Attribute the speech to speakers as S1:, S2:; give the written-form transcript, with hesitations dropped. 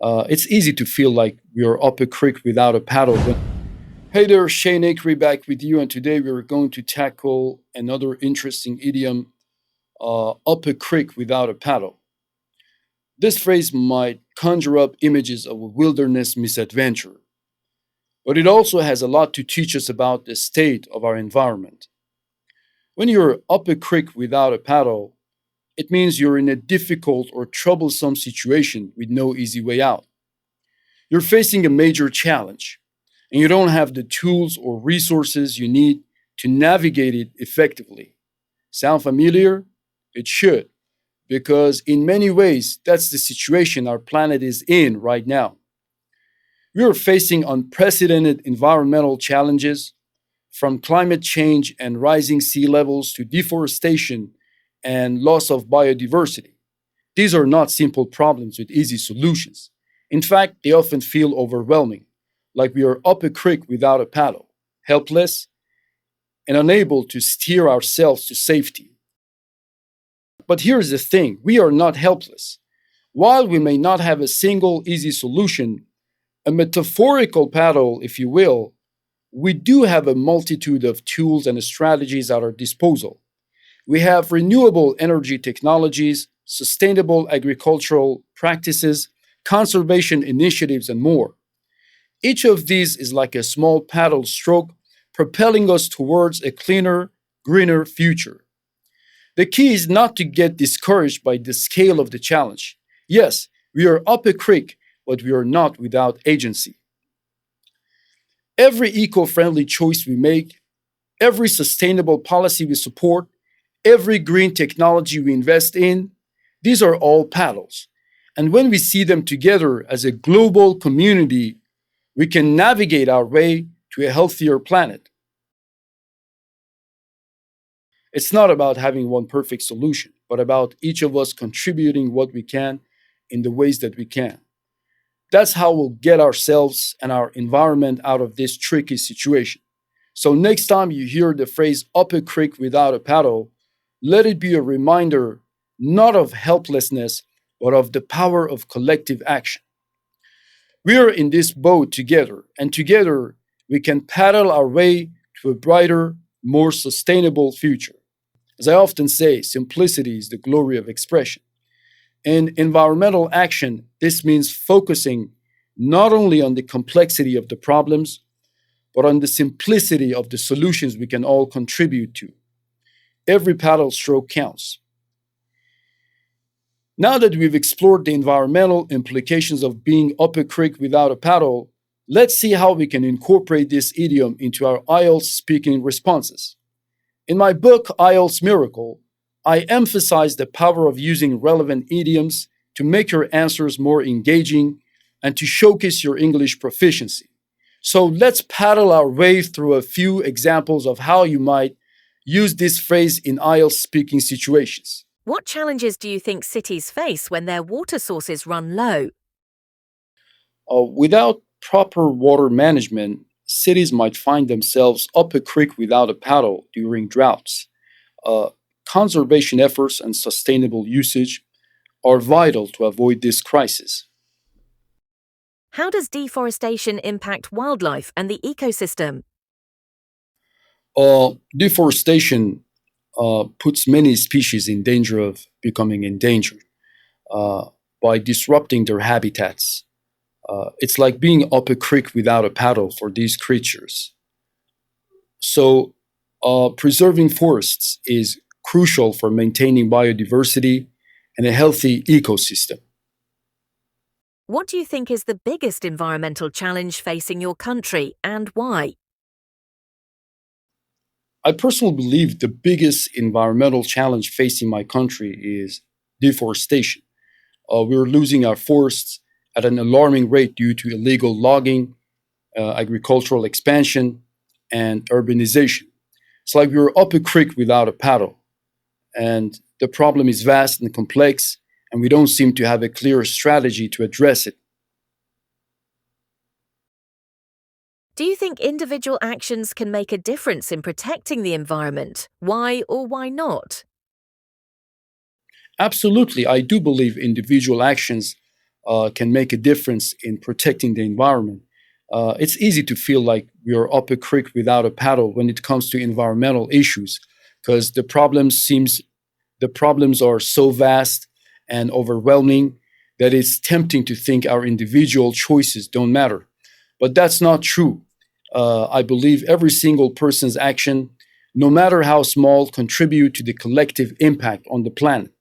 S1: It's easy to feel like we are up a creek without a paddle. Hey there, Shane Acree back with you, and today we're going to tackle another interesting idiom, up a creek without a paddle. This phrase might conjure up images of a wilderness misadventure, but it also has a lot to teach us about the state of our environment. When you're up a creek without a paddle, it means you're in a difficult or troublesome situation with no easy way out. You're facing a major challenge, and you don't have the tools or resources you need to navigate it effectively. Sound familiar? It should, because in many ways, that's the situation our planet is in right now. We are facing unprecedented environmental challenges, from climate change and rising sea levels to deforestation and loss of biodiversity. These are not simple problems with easy solutions. In fact, they often feel overwhelming, like we are up a creek without a paddle, helpless and unable to steer ourselves to safety. But here's the thing, we are not helpless. While we may not have a single easy solution, a metaphorical paddle, if you will, we do have a multitude of tools and strategies at our disposal. We have renewable energy technologies, sustainable agricultural practices, conservation initiatives, and more. Each of these is like a small paddle stroke propelling us towards a cleaner, greener future. The key is not to get discouraged by the scale of the challenge. Yes, we are up a creek, but we are not without agency. Every eco-friendly choice we make, every sustainable policy we support, every green technology we invest in, these are all paddles. And when we see them together as a global community, we can navigate our way to a healthier planet. It's not about having one perfect solution, but about each of us contributing what we can in the ways that we can. That's how we'll get ourselves and our environment out of this tricky situation. So next time you hear the phrase up a creek without a paddle, let it be a reminder not of helplessness, but of the power of collective action. We are in this boat together, and together we can paddle our way to a brighter, more sustainable future. As I often say, simplicity is the glory of expression. In environmental action, this means focusing not only on the complexity of the problems, but on the simplicity of the solutions we can all contribute to. Every paddle stroke counts. Now that we've explored the environmental implications of being up a creek without a paddle, let's see how we can incorporate this idiom into our IELTS speaking responses. In my book, IELTS Miracle, I emphasize the power of using relevant idioms to make your answers more engaging and to showcase your English proficiency. So let's paddle our way through a few examples of how you might use this phrase in IELTS speaking situations.
S2: What challenges do you think cities face when their water sources run low?
S1: Without proper water management, cities might find themselves up a creek without a paddle during droughts. Conservation efforts and sustainable usage are vital to avoid this crisis.
S2: How does deforestation impact wildlife and the ecosystem?
S1: Deforestation puts many species in danger of becoming endangered by disrupting their habitats. It's like being up a creek without a paddle for these creatures. So, preserving forests is crucial for maintaining biodiversity and a healthy ecosystem.
S2: What do you think is the biggest environmental challenge facing your country and why?
S1: I personally believe the biggest environmental challenge facing my country is deforestation. We're losing our forests at an alarming rate due to illegal logging, agricultural expansion, and urbanization. It's like we're up a creek without a paddle. And the problem is vast and complex, and we don't seem to have a clear strategy to address it.
S2: Do you think individual actions can make a difference in protecting the environment? Why or why not?
S1: Absolutely, I do believe individual actions can make a difference in protecting the environment. It's easy to feel like we are up a creek without a paddle when it comes to environmental issues, because the problems are so vast and overwhelming that it's tempting to think our individual choices don't matter. But that's not true. I believe every single person's action, no matter how small, contribute to the collective impact on the planet.